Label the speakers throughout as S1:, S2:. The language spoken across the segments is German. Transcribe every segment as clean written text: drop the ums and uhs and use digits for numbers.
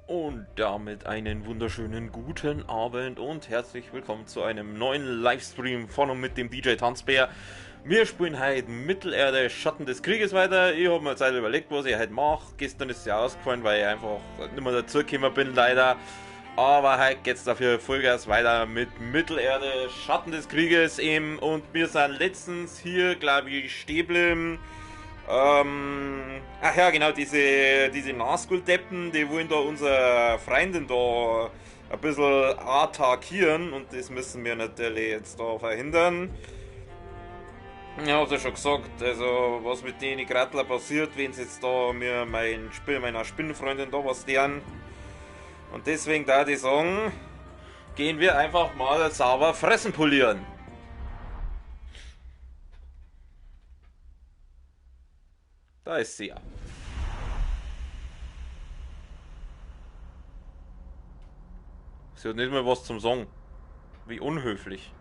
S1: Und damit einen wunderschönen guten Abend und herzlich willkommen zu einem neuen Livestream von und mit dem DJ Tanzbär. Wir spielen heute Mittelerde Schatten des Krieges weiter. Ich habe mir jetzt überlegt, was ich heute mache. Gestern ist es ja ausgefallen, weil ich einfach nicht mehr dazugekommen bin, leider. Aber heute geht es dafür Vollgas weiter mit Mittelerde Schatten des Krieges eben. Und wir sind letztens hier, glaube ich, stehen geblieben. Ach ja, genau, diese Nazgul-Deppen, die wollen da unsere Freundin da ein bisschen attackieren und das müssen wir natürlich jetzt da verhindern. Ja, hab's ja schon gesagt, also was mit denen gerade passiert, wenn sie jetzt da mir meiner Spinnenfreundin da was deren. Und deswegen da die sagen, gehen wir einfach mal sauber fressen polieren. Da ist sie ja. Sie hat nicht mal was zum Sagen. Wie unhöflich.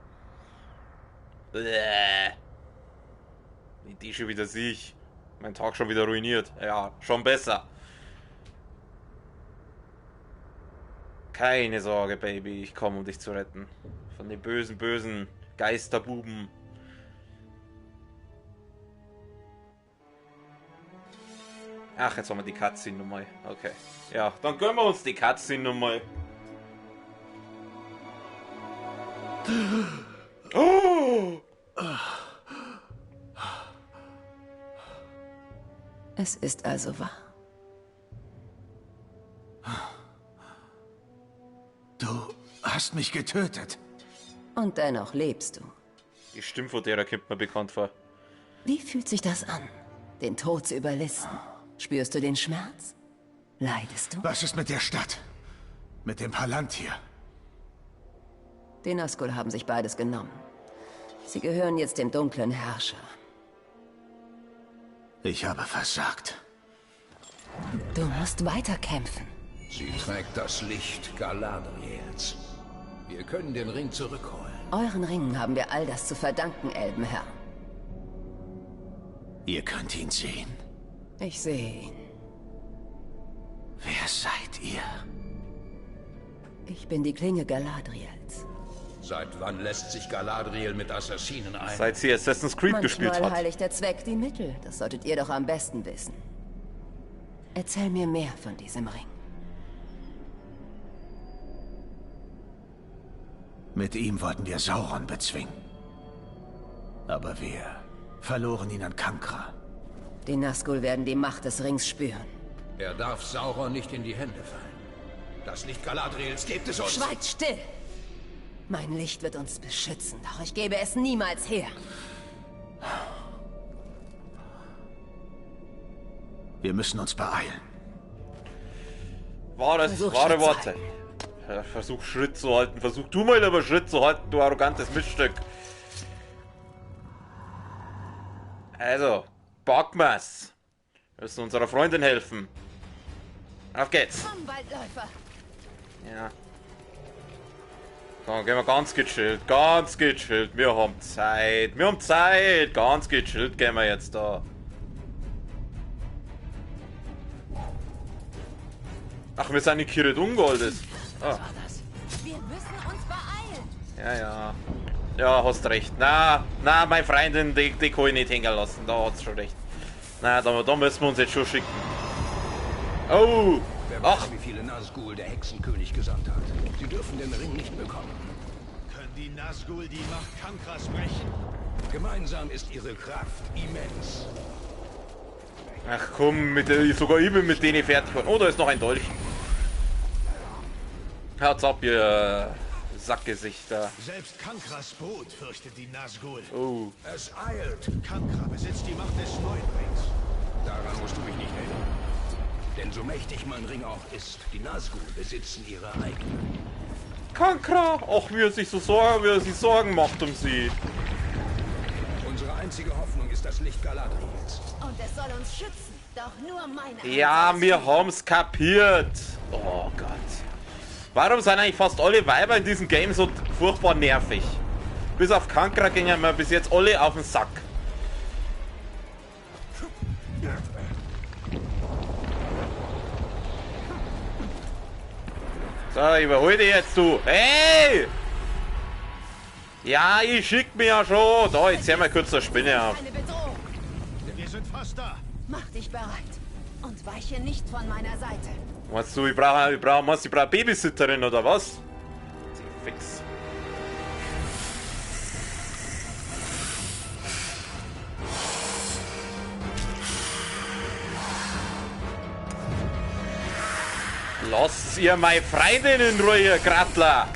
S1: Bäh. Wie die schon wieder sich. Mein Tag schon wieder ruiniert. Ja, schon besser. Keine Sorge, Baby. Ich komme, um dich zu retten. Von den bösen Geisterbuben. Ach, jetzt haben wir die Cutscene nochmal. Okay. Ja, dann gönnen wir uns die Cutscene nochmal. Oh!
S2: Es ist also wahr.
S3: Du hast mich getötet.
S2: Und dennoch lebst du.
S1: Die Stimme von der kommt mir bekannt vor.
S2: Wie fühlt sich das an, den Tod zu überlisten? Spürst du den Schmerz? Leidest du?
S3: Was ist mit der Stadt? Mit dem Palantir?
S2: Die Nazgul haben sich beides genommen. Sie gehören jetzt dem dunklen Herrscher.
S3: Ich habe versagt.
S2: Du musst weiterkämpfen.
S4: Sie trägt das Licht Galadriels. Wir können den Ring zurückholen.
S2: Euren Ringen haben wir all das zu verdanken, Elbenherr.
S3: Ihr könnt ihn sehen.
S2: Ich sehe ihn.
S3: Wer seid ihr?
S2: Ich bin die Klinge Galadriels.
S4: Seit wann lässt sich Galadriel mit Assassinen ein?
S1: Seit sie Assassin's Creed gespielt
S2: Manchmal
S1: hat.
S2: heiligt der Zweck die Mittel. Das solltet ihr doch am besten wissen. Erzähl mir mehr von diesem Ring.
S3: Mit ihm wollten wir Sauron bezwingen. Aber wir verloren ihn an Kankra.
S2: Die Nazgul werden die Macht des Rings spüren.
S4: Er darf Sauron nicht in die Hände fallen. Das Licht Galadriels gibt es uns.
S2: Schweigt still! Mein Licht wird uns beschützen, doch ich gebe es niemals her.
S3: Wir müssen uns beeilen.
S2: Versuch
S1: Wahre
S2: Schritt zu
S1: Worte.
S2: halten.
S1: Ja, versuch Schritt zu halten. Versuch du mal aber Schritt zu halten, du arrogantes Miststück. Also, Backmas. Wir müssen unserer Freundin helfen. Auf geht's.
S2: Komm, Waldläufer!
S1: Ja. Dann gehen wir ganz gechillt. Ganz gechillt. Wir haben Zeit. Wir haben Zeit. Ganz gechillt gehen wir jetzt da. Ach, wir sind in Kirit Ungoldes. Ah.
S2: Wir müssen uns beeilen!
S1: Ja. Ja, hast recht. Na, meine Freundin, die kann ich nicht hängen lassen. Da hat's schon recht. Na, da müssen wir uns jetzt schon schicken. Oh!
S4: Wer weiß, wie viele Nazgul der Hexenkönig gesandt hat. Sie dürfen den Ring nicht bekommen.
S5: Können die Nazgul die Macht Kankras brechen?
S4: Gemeinsam ist ihre Kraft immens.
S1: Ach komm, sogar ich bin mit denen fertig geworden. Oh, da ist noch ein Dolch. Haut's ab, ihr Sackgesichter.
S5: Selbst Kankras Brut fürchtet die Nazgul.
S1: Oh.
S4: Es eilt.
S5: Kankra besitzt die Macht des Neunrings.
S4: Daran musst du mich nicht erinnern. Denn so mächtig mein Ring auch ist, die Nazgul besitzen ihre eigenen.
S1: Kankra! Ach, wie er sich Sorgen macht um sie.
S4: Unsere einzige Hoffnung ist das Licht Galadriels.
S2: Und es soll uns schützen, doch nur meine
S1: Ja, wir haben's kapiert. Oh Gott. Warum sind eigentlich fast alle Weiber in diesem Game so furchtbar nervig? Bis auf Kankra gingen wir bis jetzt alle auf den Sack. So, überhol dich jetzt, du. Hey! Ja, ich schick mir ja schon. Da, jetzt hör mal kurz der Spinne auf.
S6: Eine Bedrohung.
S5: Wir sind fast da.
S6: Mach dich bereit und weiche nicht von meiner Seite.
S1: Meinst du, ich brauche Babysitterin oder was? Sie fix. Lasst ihr meine Freundin in Ruhe, ihr Grattler!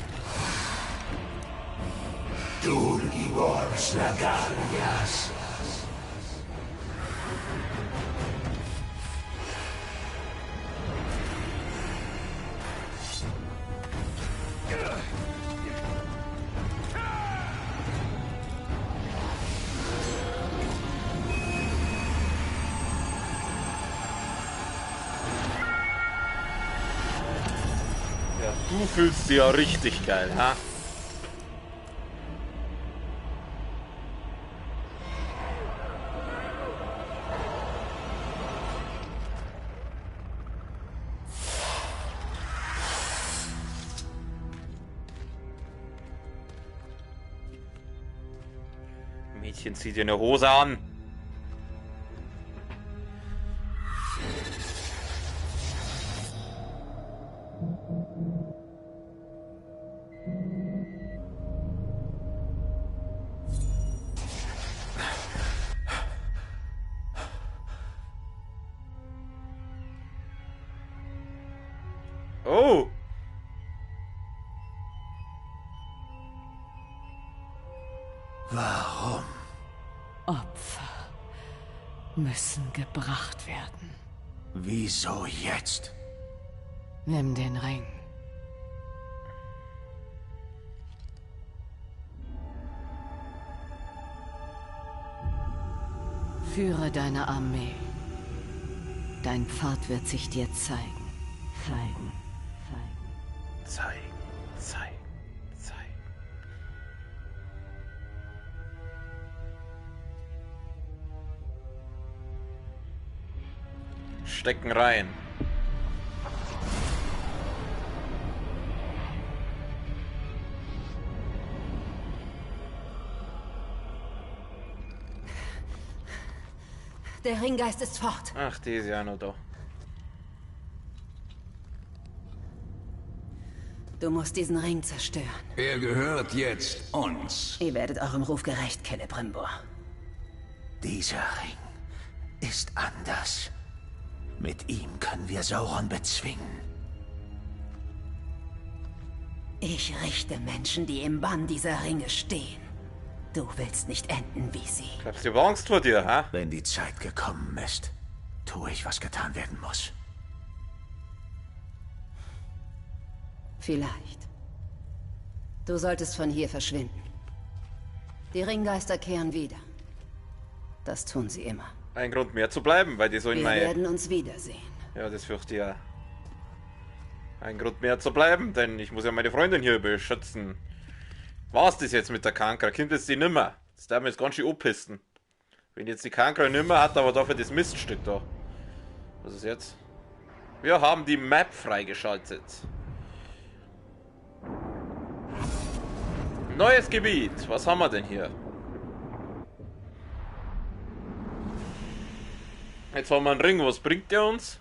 S3: Du Igors Lagarias.
S1: Ja, du fühlst dich ja richtig geil, ha? Mädchen, zieh dir eine Hose an. Oh!
S3: Warum?
S2: Opfer müssen gebracht werden.
S3: Wieso jetzt?
S2: Nimm den Ring. Führe deine Armee. Dein Pfad wird sich dir zeigen. Zeigen.
S1: Zeigen, zeigen, zeigen. Stecken rein.
S6: Der Ringgeist ist fort.
S1: Ach, die ist ja noch da.
S6: Du musst diesen Ring zerstören.
S4: Er gehört jetzt uns.
S6: Ihr werdet eurem Ruf gerecht, Celebrimbor.
S3: Dieser Ring ist anders. Mit ihm können wir Sauron bezwingen.
S6: Ich richte Menschen, die im Bann dieser Ringe stehen. Du willst nicht enden wie sie.
S1: Glaubst du, ich hab Angst vor dir, ha?
S3: Wenn die Zeit gekommen ist, tue ich, was getan werden muss.
S6: Vielleicht. Du solltest von hier verschwinden. Die Ringgeister kehren wieder. Das tun sie immer.
S1: Ein Grund mehr zu bleiben, weil die so in
S6: Wir
S1: meine...
S6: werden uns wiedersehen.
S1: Ja, das fürchte ich ja. Ein Grund mehr zu bleiben, denn ich muss ja meine Freundin hier beschützen. War's das jetzt mit der Kankra? Kommt jetzt die nimmer? Das darf mir jetzt ganz schön abpisten. Wenn jetzt die Kankra nimmer hat, aber dafür das Miststück da. Was ist jetzt? Wir haben die Map freigeschaltet. Neues Gebiet. Was haben wir denn hier? Jetzt haben wir einen Ring. Was bringt der uns?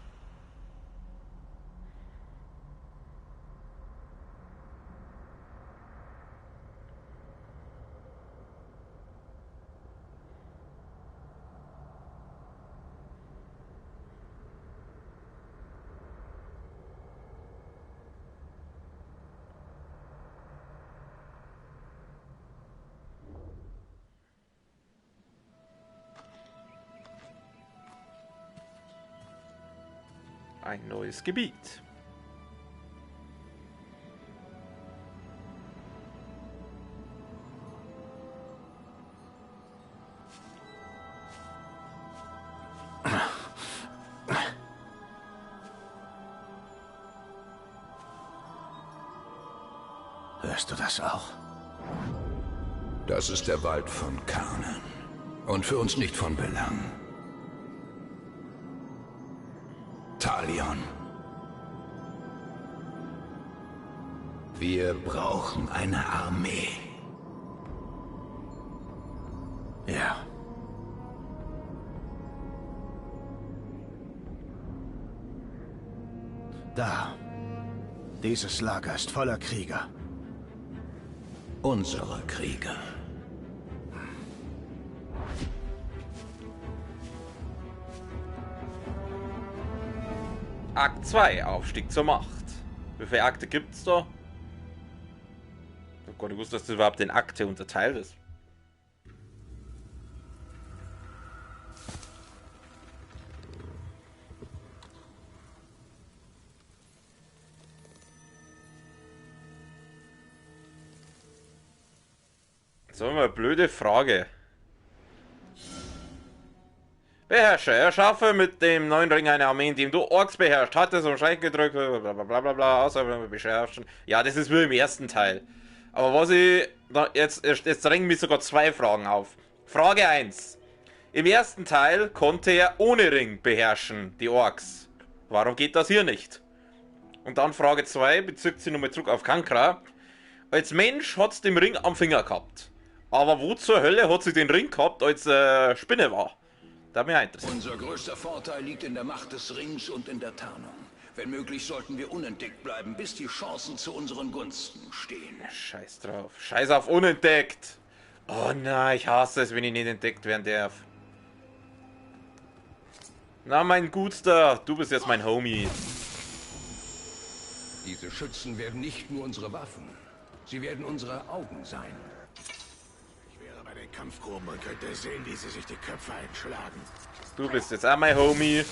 S1: Ein neues Gebiet.
S3: Hörst du das auch?
S4: Das ist der Wald von Karnen. Und für uns nicht von Belang. Talion. Wir brauchen eine Armee.
S3: Ja. Da. Dieses Lager ist voller Krieger.
S4: Unsere Krieger.
S1: Akt 2, Aufstieg zur Macht. Wie viele Akte gibt's da? Oh Gott, ich wusste, dass das überhaupt in Akte unterteilt ist. So, mal eine blöde Frage. Beherrscher, erschaffe mit dem neuen Ring eine Armee, indem du Orks beherrscht. Hat es um Schreck gedrückt, blablabla, außer beschärft. Ja, das ist wie im ersten Teil. Aber was ich... Jetzt drängen mich sogar zwei Fragen auf. Frage 1. Im ersten Teil konnte er ohne Ring beherrschen, die Orks. Warum geht das hier nicht? Und dann Frage 2, bezieht sich nochmal zurück auf Cancra. Als Mensch hat es den Ring am Finger gehabt. Aber wo zur Hölle hat sie den Ring gehabt, als Spinne war? Da mich interessiert.
S4: Unser größter Vorteil liegt in der Macht des Rings und in der Tarnung. Wenn möglich sollten wir unentdeckt bleiben, bis die Chancen zu unseren Gunsten stehen.
S1: Scheiß drauf. Scheiß auf unentdeckt. Oh nein, ich hasse es, wenn ich nicht entdeckt werden darf. Na, mein Gutster, du bist jetzt mein Homie.
S4: Diese Schützen werden nicht nur unsere Waffen, sie werden unsere Augen sein.
S5: Ich wäre bei den Kampfgruben und könnte sehen, wie sie sich die Köpfe einschlagen.
S1: Du bist jetzt auch mein Homie.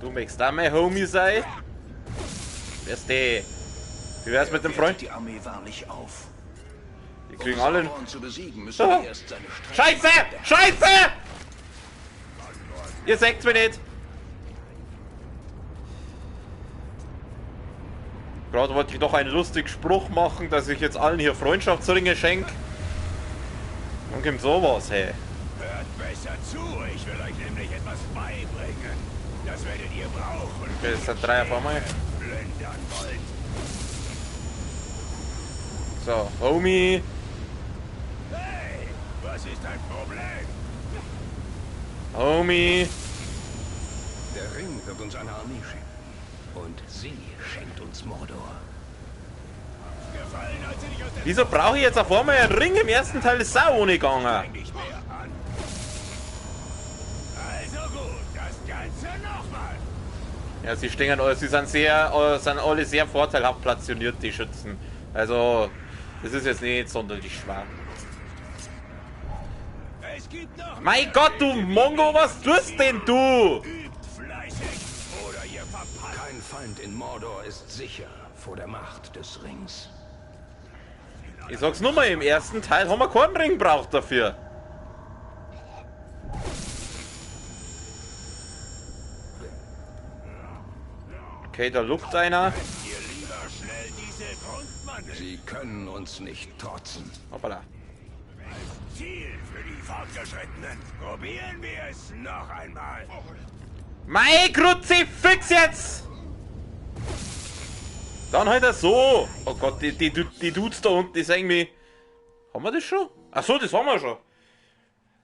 S1: Du möchtest auch mein Homie sein? Wer ist der? Wie wär's mit dem Freund?
S4: Die Armee wahrlich auf.
S1: Die kriegen alle...
S4: Zu besiegen, müssen wir erst seine
S1: Scheiße! Scheiße! Ihr seht's mich nicht! Gerade wollte ich doch einen lustigen Spruch machen, dass ich jetzt allen hier Freundschaftsringe schenke. Und kommt sowas, hey.
S5: Hört besser zu, ich will euch nämlich etwas beibringen. Das werdet ihr brauchen.
S1: Okay, das sind drei auf einmal.
S5: Plündern wollt.
S1: So, Homie.
S5: Hey, was ist dein Problem?
S1: Homie.
S4: Der Ring wird uns eine Armee schenken. Und sie schenkt uns Mordor.
S5: Gefallen, als sie dich aus der
S1: Wieso brauche ich jetzt auf einmal einen Ring? Im ersten Teil ist sau ohne gegangen.
S5: nicht mehr an. Also gut, das Ganze nochmal.
S1: Ja, sie stehen, sie sind alle sehr vorteilhaft platziert, die Schützen. Also, das ist jetzt nicht sonderlich schwer.
S5: Es gibt noch
S1: Mein Gott, du Mongo, was tust denn du?
S5: übt fleißig oder ihr verpasst.
S4: Kein Feind in Mordor ist sicher vor der Macht des Rings.
S1: Ich sag's nur mal, im ersten Teil haben wir keinen Ring braucht dafür. Okay, da lugt einer.
S5: Ihr lieber schnell diese Grundmann.
S4: Sie können uns nicht trotzen.
S1: Hoppala.
S5: Ziel für die Fortgeschrittenen. Probieren wir es noch einmal.
S1: Mein Kruzifix jetzt! Dann halt das so. Oh Gott, die Dudes da unten, die sagen irgendwie... Haben wir das schon? Achso, das haben wir schon.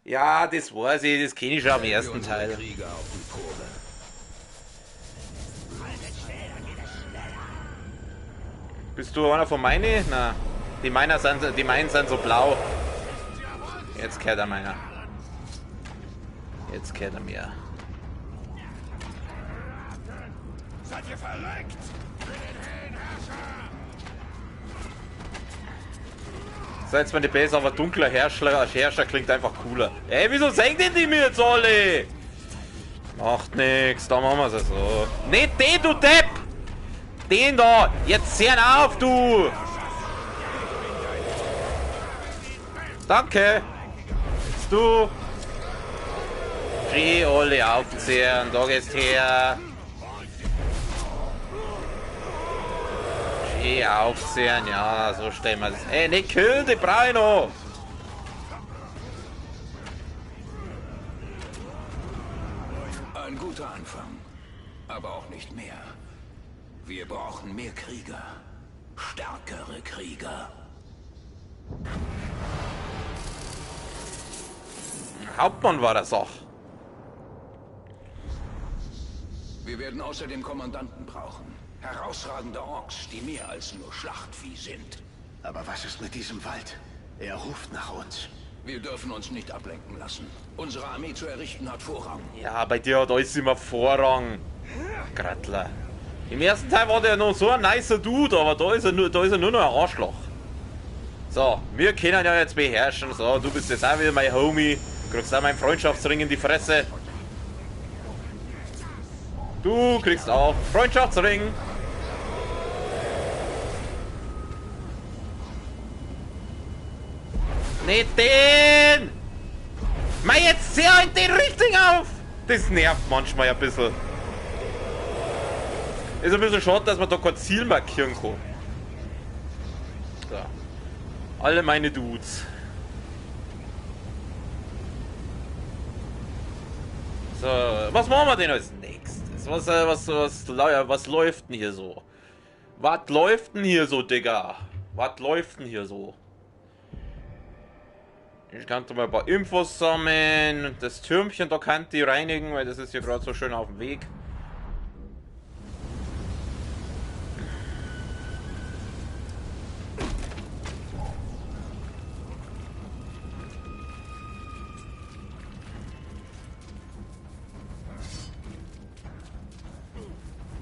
S1: Ja, das weiß ich, das kenne ich schon am ersten Teil.
S4: Krieger auf die Probe.
S1: Bist du einer von meinen? Na, die meinen sind so blau. Jetzt kehrt er meiner. Jetzt kehrt er mir.
S5: Seid ihr verreckt?
S1: So, jetzt mal die besser, aber dunkler Herrscher klingt einfach cooler. Ey, wieso sagen denn die mir jetzt alle? Macht nix, da machen wir es so. Nicht den, du Depp! Den da! Jetzt hören auf, du! Danke! Jetzt du! Schrie alle aufzehren, da gehst her! Aufsehen, ja, so stellen wir das. Ey, nicht kill die Brino!
S4: Ein guter Anfang, aber auch nicht mehr. Wir brauchen mehr Krieger. Stärkere Krieger.
S1: Hauptmann war das auch.
S4: Wir werden außerdem Kommandanten brauchen. Herausragende Orks, die mehr als nur Schlachtvieh sind.
S3: Aber was ist mit diesem Wald? Er ruft nach uns.
S4: Wir dürfen uns nicht ablenken lassen. Unsere Armee zu errichten hat Vorrang.
S1: Ja, bei dir hat alles immer Vorrang. Grattler. Im ersten Teil war der noch so ein nicer Dude, aber da ist er nur noch ein Arschloch. So, wir können ja jetzt beherrschen. So, du bist jetzt auch wieder mein Homie. Du kriegst auch meinen Freundschaftsring in die Fresse. Du kriegst auch Freundschaftsring. Nicht den! Mach jetzt sehr in die Richtung auf! Das nervt manchmal ein bisschen. Ist ein bisschen schade, dass man da kein Ziel markieren kann. So. Alle meine Dudes. So, was machen wir denn als nächstes? Was läuft denn hier so? Was läuft denn hier so, Digga? Was läuft denn hier so? Ich kann mal ein paar Infos sammeln. Das Türmchen, da kann die reinigen, weil das ist hier gerade so schön auf dem Weg.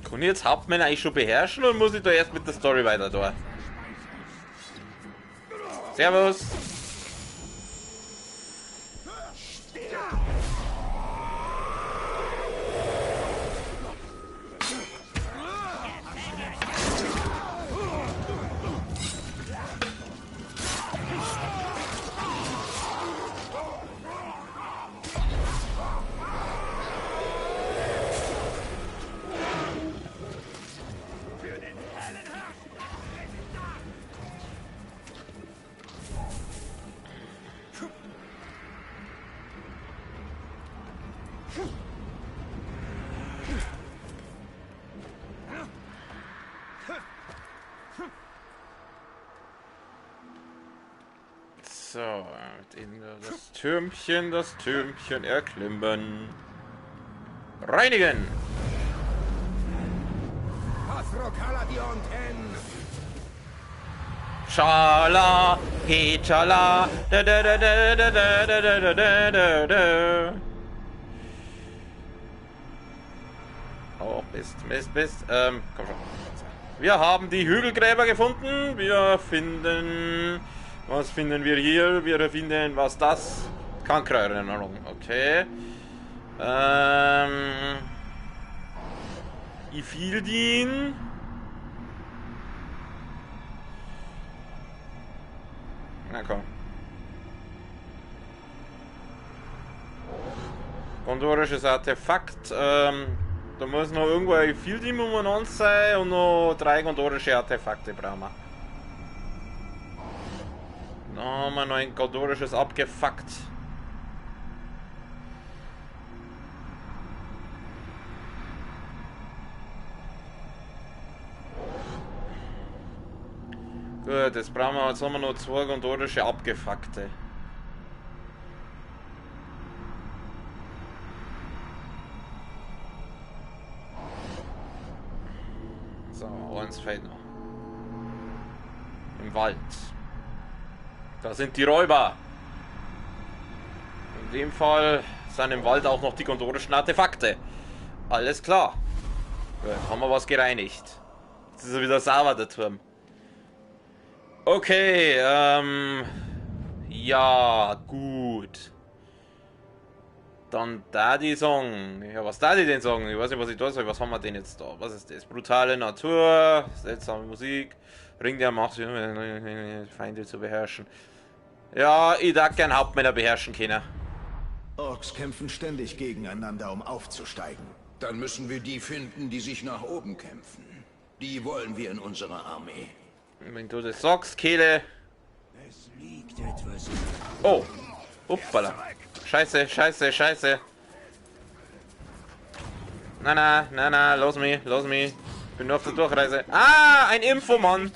S1: Kann ich jetzt Hauptmänner eigentlich schon beherrschen oder muss ich da erst mit der Story weiter da? Servus! So, das Türmchen erklimmen. Reinigen! Schala, Hechala, da da da da da da da da da da. Oh, Mist. Komm schon. Wir haben die Hügelgräber gefunden. Wir finden... Was finden wir hier? Wir finden, was das? Kankreinigung. Okay. Ifildin. Na komm. Gondorisches Artefakt. Da muss noch irgendwo ein Ifildin umeinander sein und noch 3 gondorische Artefakte brauchen wir. Da haben wir noch ein gondorisches abgefuckt. Gut, jetzt brauchen wir, jetzt haben wir noch 2 gondorische abgefuckte. So, eins fehlt noch. Im Wald. Da sind die Räuber. In dem Fall sind im Wald auch noch die gondorischen Artefakte. Alles klar. Gut, haben wir was gereinigt. Jetzt ist er wieder sauber, der Turm. Okay, ja, gut. Dann da die Song. Ja, was da die denn sagen? Ich weiß nicht, was ich da soll. Was haben wir denn jetzt da? Was ist das? Brutale Natur, seltsame Musik, Ring der Macht, Feinde zu beherrschen. Ja, ich darf gern Hauptmänner beherrschen können.
S3: Orks kämpfen ständig gegeneinander, um aufzusteigen.
S4: Dann müssen wir die finden, die sich nach oben kämpfen. Die wollen wir in unserer Armee.
S1: Wenn du das sagst, Kehle.
S5: Es liegt etwas.
S1: Oh. Uppala. Scheiße, scheiße, scheiße. Na, los mich. Bin nur auf der Durchreise. Ah, ein Infomann.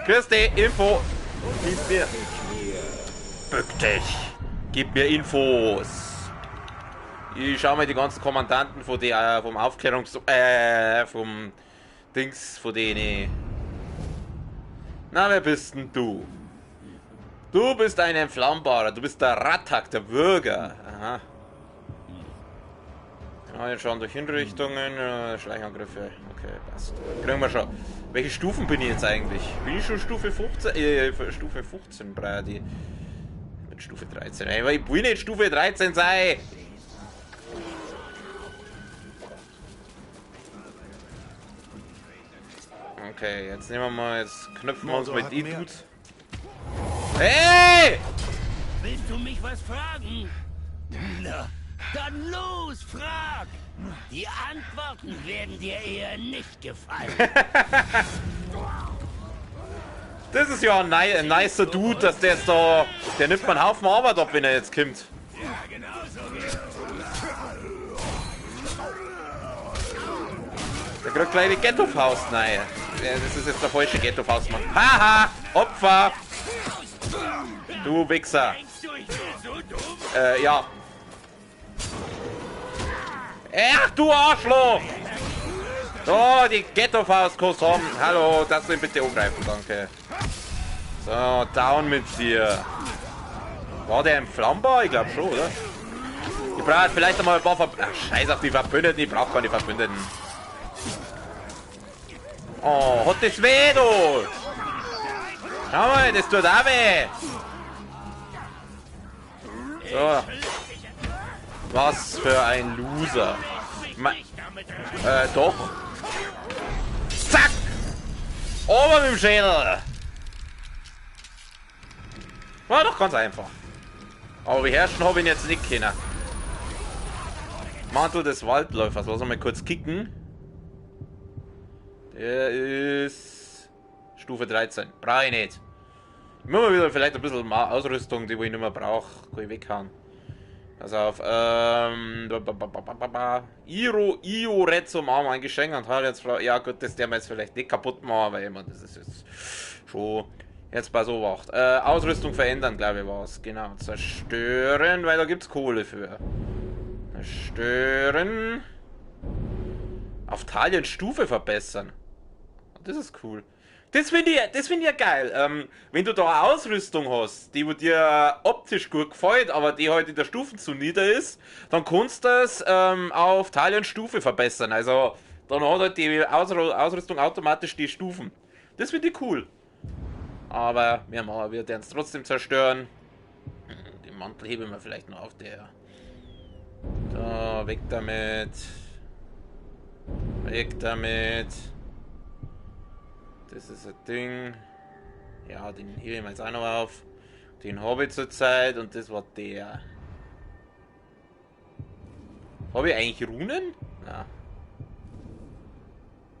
S1: Grüß dich, Info. Gib mir. Bück dich. Gib mir Infos. Ich schau mir die ganzen Kommandanten von der, vom vom Dings, von denen. Na, wer bist denn du? Du bist ein Entflammbarer, du bist der Rattak, der Bürger. Aha. Ja, jetzt schauen durch Hinrichtungen, Schleichangriffe. Okay, passt. Kriegen wir schon. Welche Stufen bin ich jetzt eigentlich? Bin ich schon Stufe 15? Stufe 15, Brady. Mit Stufe 13. Ey, ich will nicht Stufe 13 sein! Okay, jetzt nehmen wir mal, jetzt knüpfen wir uns mit E-Dudes. Hey!
S5: Willst du mich was fragen? Na, dann los, frag! Die Antworten werden dir eher nicht gefallen.
S1: Das ist ja ein nicer Dude, dass der jetzt da... Der nimmt mir einen Haufen Arbeit ab, wenn er jetzt kommt.
S5: Ja, genau so geht's.
S1: Der kriegt gleich die Ghetto-Faust, nein. Das ist jetzt der falsche Ghetto-Faustmann. Haha! Opfer! Du Wichser!
S5: Denkst du, ich bin so dumm?
S1: Ja. Ach, du Arschloch! So, die Ghetto-Faust kannst du haben. Hallo, darfst du ihn bitte angreifen, danke. So, down mit dir. War der entflammbar? Ich glaube schon, oder? Ich brauche vielleicht einmal ein paar scheiß auf die Verbündeten, ich brauche keine Verbündeten. Oh, hat das weh, du! Schau mal, das tut auch weh! So. Was für ein Loser. Doch. Zack! Ober mit dem Schädel! War doch ganz einfach. Aber beherrschen habe ich ihn jetzt nicht können. Mantel des Waldläufers. Lass uns mal kurz kicken. Der ist Stufe 13. Brauche ich nicht. Ich muss mal wieder vielleicht ein bisschen Ausrüstung, die ich nicht mehr brauche, kann ich weghauen. Pass auf. Io Red zum Arm ein Geschenk und hat jetzt. Ja gut, das der wir jetzt vielleicht nicht kaputt machen, weil immer das ist jetzt schon jetzt bei so wacht. Ausrüstung verändern, glaube ich, war es. Genau. Zerstören, weil da gibt es Kohle für. Zerstören. Auf Taliens Stufe verbessern. Das ist cool. Das finde ich ja geil. Wenn du da eine Ausrüstung hast, die dir optisch gut gefällt, aber die halt in der Stufen zu nieder ist, dann kannst du das auf Taliens Stufe verbessern. Also dann hat halt die Ausrüstung automatisch die Stufen. Das finde ich cool. Aber wir werden es trotzdem zerstören. Den Mantel heben wir vielleicht noch auf der. Da, weg damit. Weg damit. Das ist ein Ding. Ja, den hebe ich jetzt auch noch auf. Den habe ich zurzeit und das war der. Habe ich eigentlich Runen? Na.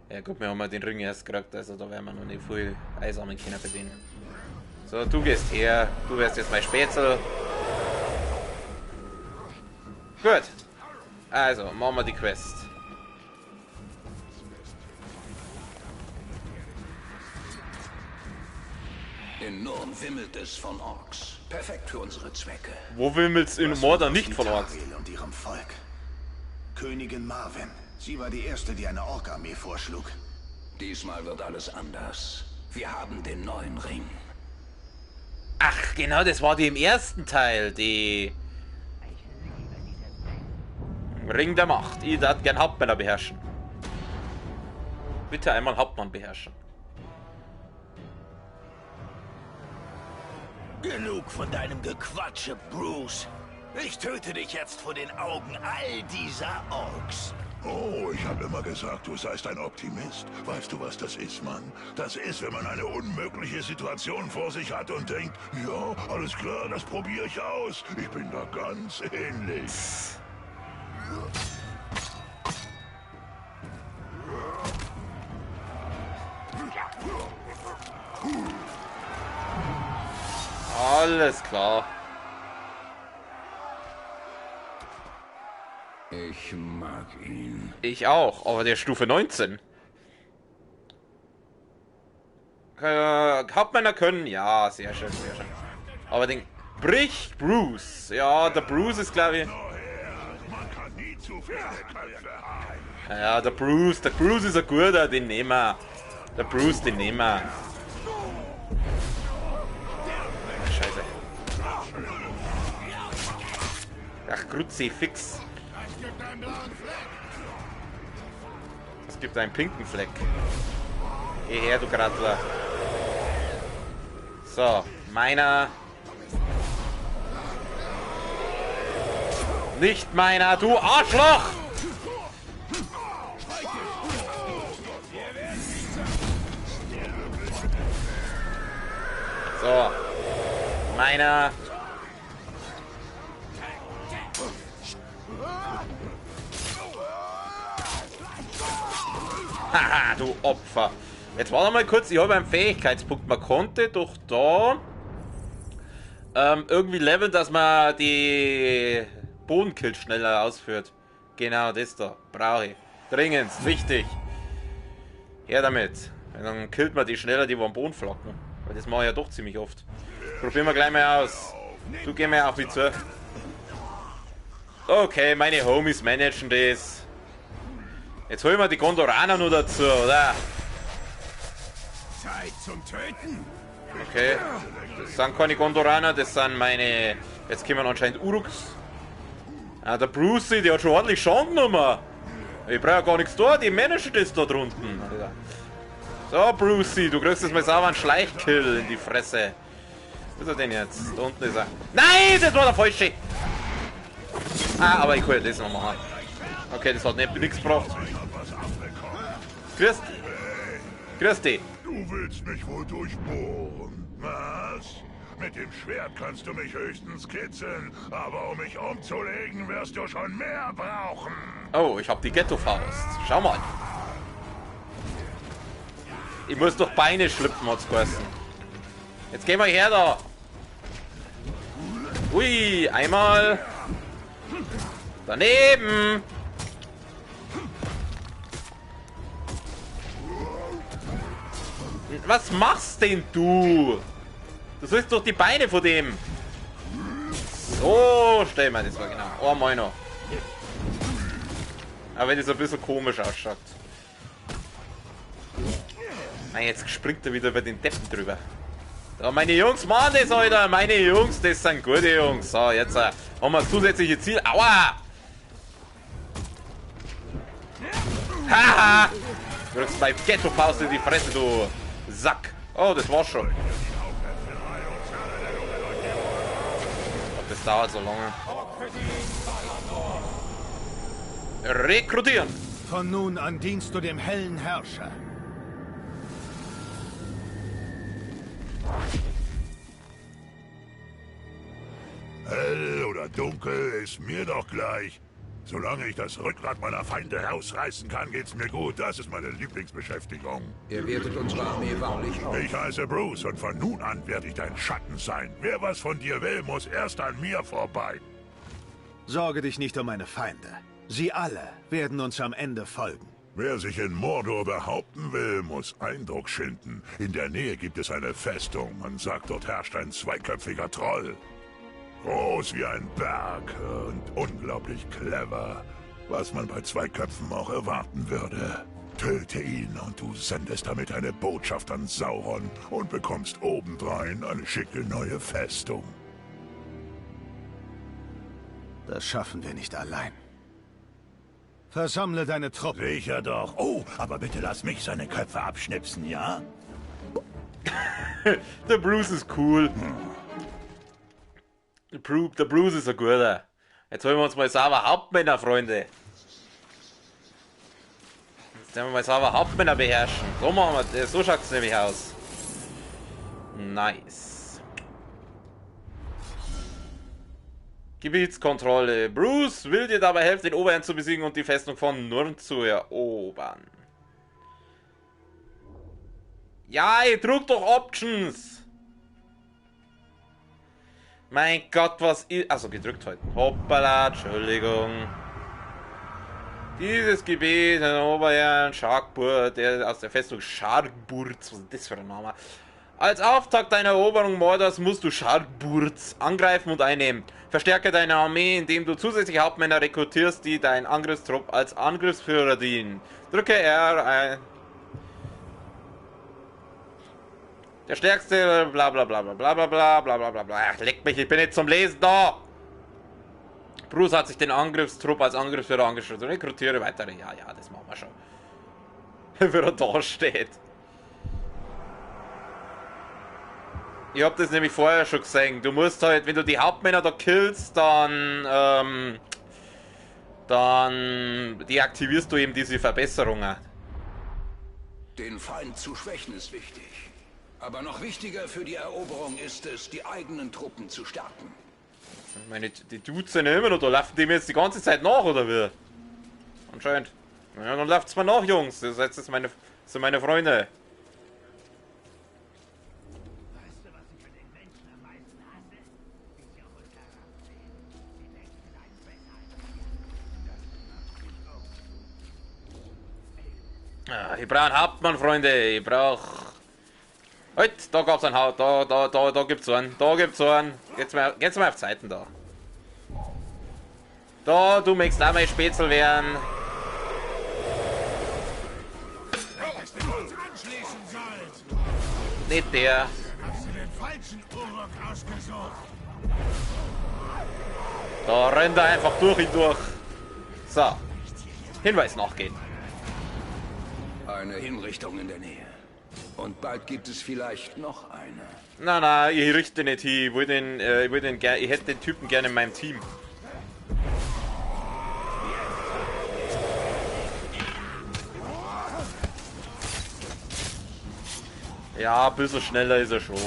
S1: Ja gut, wir haben ja den Ring erst gekriegt, also da werden wir noch nicht viel einsammeln können für den. So, du gehst her. Du wärst jetzt mein Spätzl. Gut. Also, machen wir die Quest.
S4: In Nurn wimmelt es von Orks. Perfekt für unsere Zwecke.
S1: Wo wimmelt's in Mordor nicht von Orks?
S3: Und ihrem Volk. Königin Marvin. Sie war die erste, die eine Ork-Armee vorschlug.
S4: Diesmal wird alles anders. Wir haben den neuen Ring.
S1: Ach, genau, das war die im ersten Teil, die Ring der Macht. Ich darf gern Hauptmänner beherrschen. Bitte einmal Hauptmann beherrschen.
S5: Genug von deinem Gequatsche, Bruce. Ich töte dich jetzt vor den Augen all dieser Orks.
S7: Oh, ich habe immer gesagt, du seist ein Optimist. Weißt du, was das ist, Mann? Das ist, wenn man eine unmögliche Situation vor sich hat und denkt, ja, alles klar, das probiere ich aus. Ich bin da ganz ähnlich.
S1: Alles klar.
S4: Ich mag ihn.
S1: Ich auch, aber der Stufe 19. Hauptmänner können, ja, sehr schön, sehr schön. Aber den Brich Bruce, ja, der Bruce ist, glaube ich.
S7: Man kann nie zu viele Köpfe haben.
S1: Ja, der Bruce ist ein guter, den nehmen wir. Der Bruce, den nehmen wir. Scheiße. Ach, Kruzifix. Es gibt einen pinken Fleck. Geh her, du Grattler. So, meiner. Nicht meiner, du Arschloch! So, meiner. Haha, du Opfer. Jetzt warte mal kurz, ich habe einen Fähigkeitspunkt. Man konnte doch da irgendwie leveln, dass man die Bodenkills schneller ausführt. Genau, das da. Brauche ich. Dringend, wichtig. Her damit. Dann killt man die schneller, die am Boden flocken. Weil das mache ich ja doch ziemlich oft. Probieren wir gleich mal aus. Du geh mir auf mich zu. Okay, meine Homies managen das. Jetzt holen wir die Gondoraner nur dazu, oder?
S4: Zeit zum Töten.
S1: Okay. Das sind keine Gondoraner, das sind meine... Jetzt kommen anscheinend Uruks. Ah, der Brucey, der hat schon ordentlich Schaden genommen. Ich brauche ja gar nichts da, die managen das da drunten. So, Brucey, du kriegst jetzt mal sauber einen Schleichkill in die Fresse. Wo ist er denn jetzt? Da unten ist er. Nein, das war der falsche. Ah, aber ich kann ja das noch machen. Okay, das hat nichts gebracht. Grüß dich.
S7: Du willst mich wohl durchbohren. Was? Mit dem Schwert kannst du mich höchstens kitzeln, aber um mich umzulegen, wirst du schon mehr brauchen.
S1: Oh, ich hab die Ghetto-Faust. Schau mal. Ich muss durch Beine schlüpfen, hat's geheißen. Jetzt gehen wir her da. Ui, einmal. Daneben. Was machst denn du? Du sollst doch die Beine von dem. So, stell mal das mal genau. Oh, meiner. Aber wenn das ein bisschen komisch ausschaut. Nein, jetzt springt er wieder über den Deppen drüber. Da, meine Jungs machen das, Alter. Meine Jungs, das sind gute Jungs. So, jetzt haben wir das zusätzliche Ziel. Aua! Haha! Du kriegst bei Ghetto-Faust in die Fresse, du Sack. Oh, das war's schon. Das dauert so lange. Rekrutieren!
S3: Von nun an dienst du dem hellen Herrscher.
S7: Hell oder dunkel, ist mir doch gleich. Solange ich das Rückgrat meiner Feinde rausreißen kann, geht's mir gut. Das ist meine Lieblingsbeschäftigung.
S4: Ihr wertet unsere Armee wahrlich auf.
S7: Ich heiße Bruce und von nun an werde ich dein Schatten sein. Wer was von dir will, muss erst an mir vorbei.
S3: Sorge dich nicht um meine Feinde. Sie alle werden uns am Ende folgen.
S7: Wer sich in Mordor behaupten will, muss Eindruck schinden. In der Nähe gibt es eine Festung. Man sagt, dort herrscht ein zweiköpfiger Troll. Groß wie ein Berg und unglaublich clever. Was man bei zwei Köpfen auch erwarten würde. Töte ihn und du sendest damit eine Botschaft an Sauron und bekommst obendrein eine schicke neue Festung.
S3: Das schaffen wir nicht allein. Versammle deine Truppe.
S7: Sicher doch. Oh, aber bitte lass mich seine Köpfe abschnipsen, ja?
S1: Der Bruce ist cool. Der Bruce ist ein guter. Jetzt holen wir uns mal sauber Hauptmänner, Freunde. Jetzt werden wir mal sauber Hauptmänner beherrschen. So machen wir das. So schaut es nämlich aus. Nice. Gebietskontrolle. Bruce will dir dabei helfen, den Oberherrn zu besiegen und die Festung von Nurn zu erobern. Ja, ich drück doch Options. Mein Gott, was ist... Also gedrückt heute. Hoppala, Entschuldigung. Dieses Gebiet in Oberherrn Scharkburt, der aus der Festung Scharkburt, was ist das für ein Name? Als Auftakt deiner Eroberung Mordors musst du Scharkburt angreifen und einnehmen. Verstärke deine Armee, indem du zusätzliche Hauptmänner rekrutierst, die deinen Angriffstrupp als Angriffsführer dienen. Drücke R ein. Der stärkste, bla bla bla bla bla bla bla bla bla bla bla. Ach, leck mich, ich bin nicht zum Lesen da! Bruce hat sich den Angriffstrupp als Angriffsführer angeschlossen. Rekrutiere weitere. Ja, ja, das machen wir schon. Wie er da steht. Ich hab das nämlich vorher schon gesehen. Du musst halt, wenn du die Hauptmänner da killst, dann deaktivierst du eben diese Verbesserungen.
S4: Den Feind zu schwächen ist wichtig. Aber noch wichtiger für die Eroberung ist es, die eigenen Truppen zu stärken.
S1: Ich meine, die Dudes sind ja immer noch da. Laufen die mir jetzt die ganze Zeit nach, oder wie? Anscheinend. Ja, dann läuft's mal nach, Jungs. Das sind meine Freunde. Ja, ich brauche einen Hauptmann, Freunde. Ich brauche... Halt, da gab's einen Haut. Da gibt's einen. Da gibt's einen. Geht's mal auf Zeiten da. Da, du möchtest auch mal Spätzl werden. Nicht der. Da rennt er einfach durch ihn durch. So. Hinweis nachgehen.
S4: Eine Hinrichtung in der Nähe. Und bald gibt es vielleicht noch eine.
S1: Na, ich richte nicht hin. Ich hätte den Typen gerne in meinem Team. Ja, ein bisschen schneller ist er schon.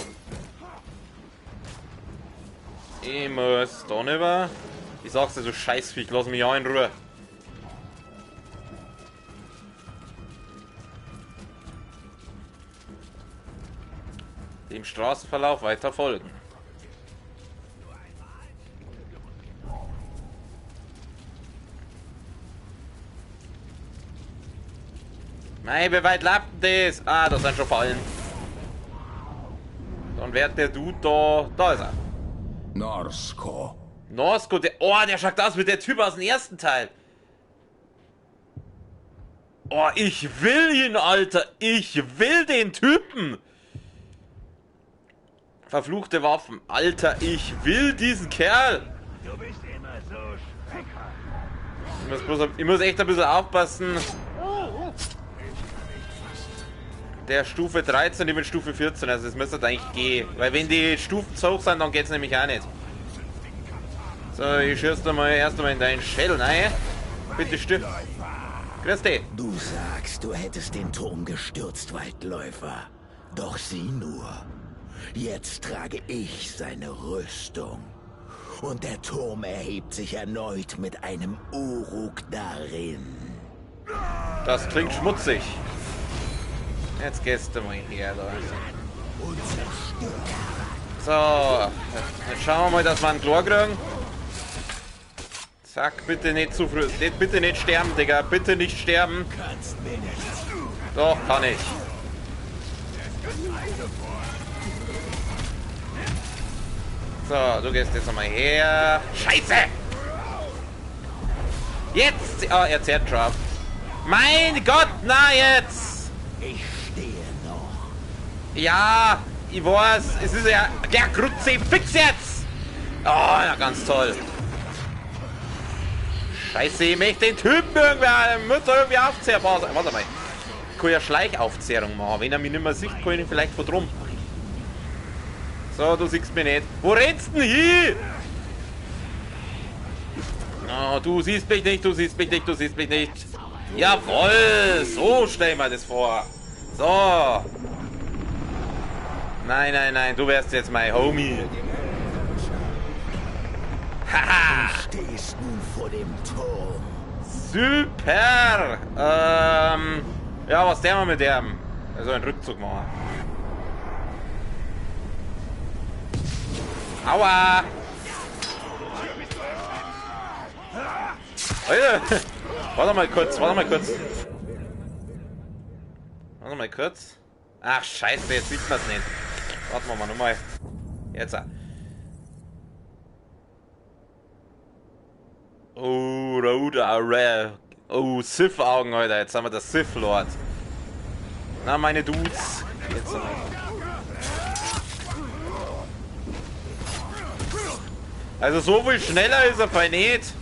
S1: Ich muss da rüber. Ich sag's dir, so Scheißviech, lass mich auch in Ruhe. Dem Straßenverlauf weiter folgen. Nein, wie weit lebt das? Ah, da sind schon Fallen. Dann wird der Dude da... Da ist er.
S4: Norsko.
S1: Norsko, der schaut aus wie der Typ aus dem ersten Teil. Oh, ich will ihn, Alter. Ich will den Typen. Verfluchte Waffen. Alter, ich will diesen Kerl.
S5: Du bist immer so
S1: Ich muss echt ein bisschen aufpassen. Der Stufe 13, ich bin Stufe 14, also es müsste eigentlich gehen. Weil wenn die Stufen zu hoch sind, dann geht's nämlich auch nicht. So, ich schieße da mal erst einmal in deinen Shell, nein? Bitte stirb. Grüß dich.
S8: Du sagst, du hättest den Turm gestürzt, Waldläufer. Doch sieh nur. Jetzt trage ich seine Rüstung. Und der Turm erhebt sich erneut mit einem Uruk darin.
S1: Das klingt schmutzig. Jetzt gehst du mal her, da. So, jetzt schauen wir mal, dass wir einen Chlor kriegen. Zack, bitte nicht zu früh. Bitte nicht sterben, Digga. Bitte nicht sterben. Doch, kann ich. So, du gehst jetzt nochmal her. Scheiße! Jetzt! Oh, er zerrt schon ab. Mein Gott, na jetzt!
S8: Ich stehe noch.
S1: Ja, ich weiß. Es ist ja der Grütze. Fix jetzt! Oh, ja, ganz toll. Scheiße, ich möchte den Typen irgendwie aufzehren. Warte mal. Ich kann ja Schleichaufzehrung machen. Wenn er mich nicht mehr sieht, kann ich ihn vielleicht von drum. So, du siehst mich nicht. Wo rennst du denn hin? Oh, du siehst mich nicht, du siehst mich nicht, du siehst mich nicht. Jawohl, so stellen wir das vor. So. Nein, du wärst jetzt mein Homie. Haha.
S8: Du stehst nun vor dem Turm.
S1: Super. Ja, was der mal mit dem? Also einen Rückzug machen. Aua! Alter! Warte mal kurz, warte mal kurz. Warte mal kurz. Ach, scheiße, jetzt sieht man es nicht. Warten wir mal nochmal. Jetzt. Oh, Road Array. Oh, Sith-Augen, Alter. Jetzt haben wir das Sith-Lord. Na, meine Dudes. Jetzt haben wir. Also so viel schneller ist er bei nicht.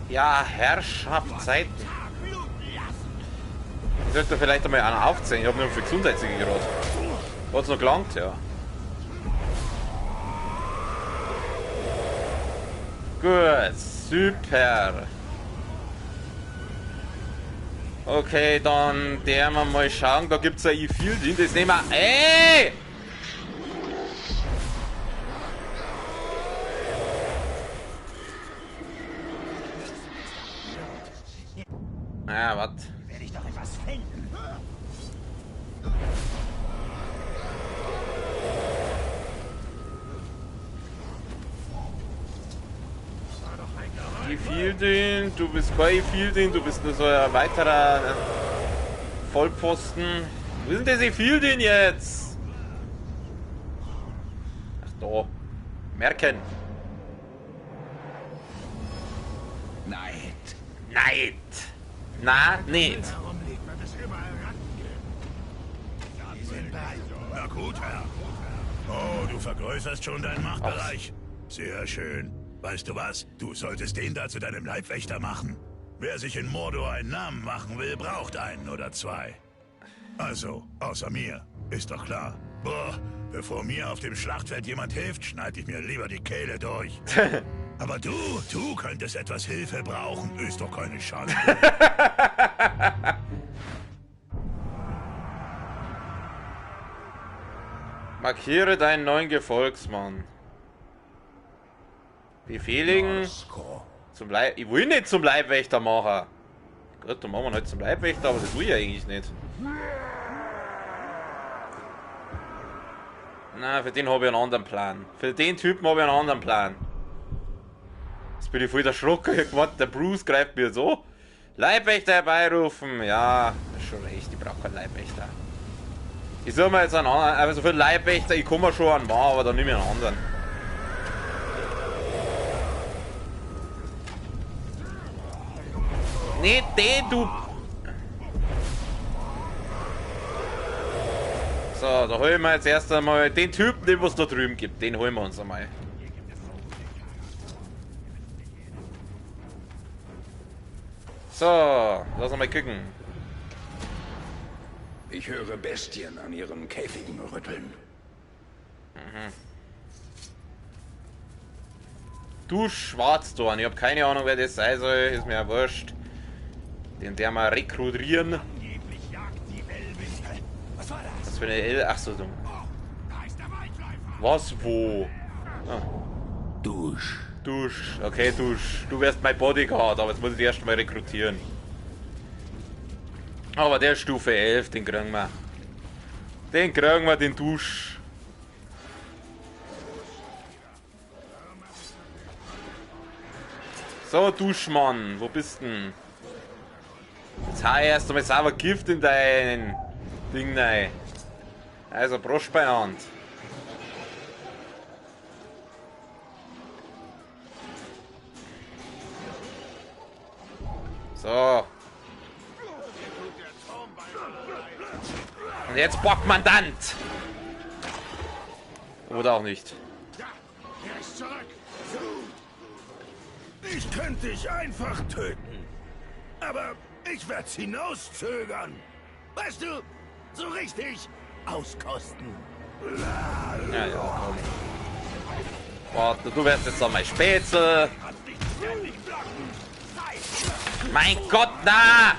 S1: Ja, Herrschaftszeiten. Ich sollte vielleicht einmal einer aufzählen. Ich habe nur für Gesundheitssiege gerade. Hat's noch gelangt, ja. Gut, super. Okay, dann der mal schauen. Da gibt es ein E-Fielding. Das nehmen wir. Ey! Ah, was?
S5: Werde ich doch etwas finden.
S1: Fielding, du bist bei Fielding, du bist nur so ein weiterer Vollpfosten. Wo ist denn das Fielding jetzt? Ach da. Merken.
S4: Neid.
S1: Neid. Na, nicht.
S7: Na gut, Herr. Oh, du vergrößerst schon deinen Machtbereich. Sehr schön. Weißt du was? Du solltest den da zu deinem Leibwächter machen. Wer sich in Mordor einen Namen machen will, braucht einen oder zwei. Also, außer mir. Ist doch klar. Boah, bevor mir auf dem Schlachtfeld jemand hilft, schneide ich mir lieber die Kehle durch. Aber du könntest etwas Hilfe brauchen. Ist doch keine Schande.
S1: Markiere deinen neuen Gefolgsmann. Befehligen zum Leib. Ich will nicht zum Leibwächter machen. Gut, dann machen wir halt zum Leibwächter, aber das will ich eigentlich nicht. Na, für den habe ich einen anderen Plan. Für den Typen habe ich einen anderen Plan. Jetzt bin ich voll erschrocken. Ich gemeint, der Bruce greift mir so. Leibwächter herbeirufen. Ja, ist schon recht. Ich brauche keinen Leibwächter. Ich suche mir jetzt einen anderen. Also für den Leibwächter, ich komme schon an Mann, aber dann nehme ich einen anderen. Nicht den, du. So, da holen wir jetzt erst einmal den Typen, den es da drüben gibt. Den holen wir uns einmal. So, lass uns mal gucken.
S4: Ich höre Bestien an ihren Käfigen rütteln.
S1: Du Schwarzdorn, ich habe keine Ahnung, wer das sein soll, ist mir ja wurscht. Den der mal rekrutieren. Was für eine Achso, dumm. Was, wo? Ah.
S8: Dusch.
S1: Dusch, okay, Dusch. Du wärst mein Bodyguard, aber jetzt muss ich dich erst mal rekrutieren. Aber der ist Stufe 11, den kriegen wir. Den kriegen wir, den Dusch. So, Duschmann, wo bist denn? Jetzt hau ich erst einmal sauber Gift in dein Ding rein. Also, Prost beieinander. So. Und jetzt Bockmandant. Oder auch nicht.
S7: Er ist zurück. Ich könnte dich einfach töten. Aber ich werde es hinauszögern. Weißt du, so richtig auskosten.
S1: Ja, ja, komm. Warte, du wärst jetzt noch mein Spätzle. Mein Gott, na!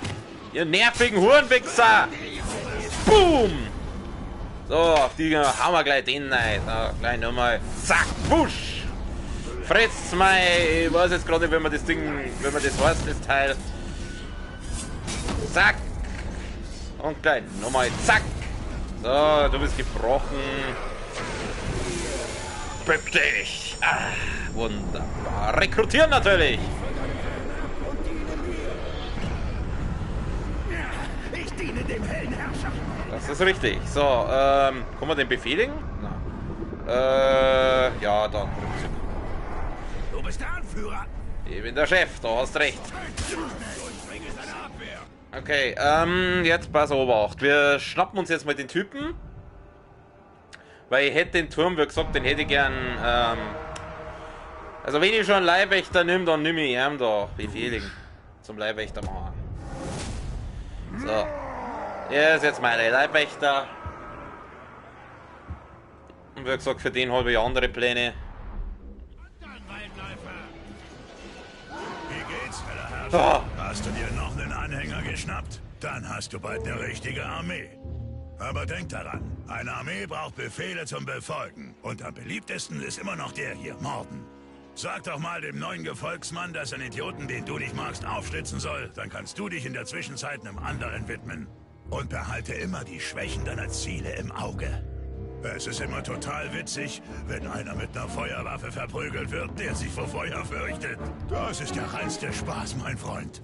S1: Ihr nervigen Hurenwichser! Boom! So, auf die haben wir gleich den rein. So, gleich nochmal. Zack, wusch! Fresst's mal. Ich weiß jetzt gerade nicht, wenn man das Ding, wenn man das heißt, das Teil. Zack! Und gleich nochmal. Zack! So, du bist gebrochen. Bück dich! Ah, wunderbar. Rekrutieren natürlich!
S8: Ich diene dem hellen Herrscher.
S1: Das ist richtig. So, kann man den befehligen? Na. Ja, dann.
S8: Du bist der Anführer.
S1: Ich bin der Chef, da hast recht. Okay, jetzt pass Obacht. Wir schnappen uns jetzt mal den Typen. Weil ich hätte den Turm, wie gesagt, den hätte ich gern, also wenn ich schon einen Leibwächter nehme, dann nehme ich ihn da befehligen. Zum Leibwächter machen. So. Er ist jetzt meine Leibwächter. Und wie gesagt, für den habe ich andere Pläne.
S7: Wie geht's, Herr Herrscher? Hast du dir noch einen Anhänger geschnappt? Dann hast du bald eine richtige Armee. Aber denk daran, eine Armee braucht Befehle zum Befolgen. Und am beliebtesten ist immer noch der hier, Morden. Sag doch mal dem neuen Gefolgsmann, dass ein Idioten, den du nicht magst, aufschlitzen soll. Dann kannst du dich in der Zwischenzeit einem anderen widmen. Und behalte immer die Schwächen deiner Ziele im Auge. Es ist immer total witzig, wenn einer mit einer Feuerwaffe verprügelt wird, der sich vor Feuer fürchtet. Das ist der reinste Spaß, mein Freund.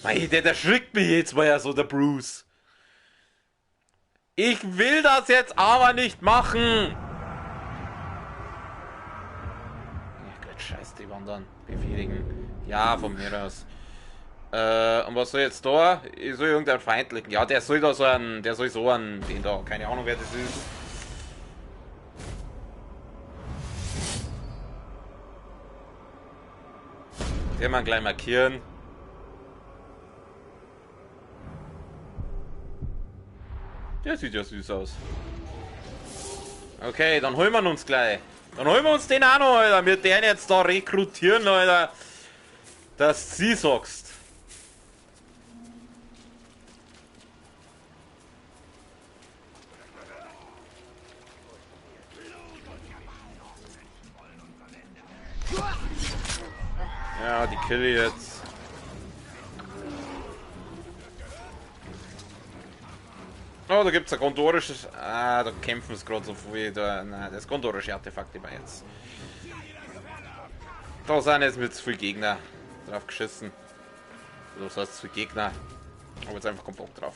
S1: Mei, der erschrickt mich jetzt mal ja so, der Bruce. Ich will das jetzt aber nicht machen. Ja Gott, scheiß die Wandern. Befehligen. Ja, von mir aus. Und was soll jetzt da? Ich soll irgendeinen feindlichen. Ja, der soll da so einen. Der soll so einen. Den da. Keine Ahnung, wer das ist. Den man gleich markieren. Der sieht ja süß aus. Okay, dann holen wir uns gleich. Dann holen wir uns den auch noch, Alter. Wir den jetzt da rekrutieren, Alter. Dass sie sagst. Ja, die kill ich jetzt. Oh, da gibt es ein gondorisches. Ah, da kämpfen es gerade so viel. Da, nein, das gondorische Artefakt immer jetzt. Da sind jetzt mit zu viele Gegner drauf geschissen. Das heißt zu viele Gegner. Aber jetzt einfach keinen Bock drauf.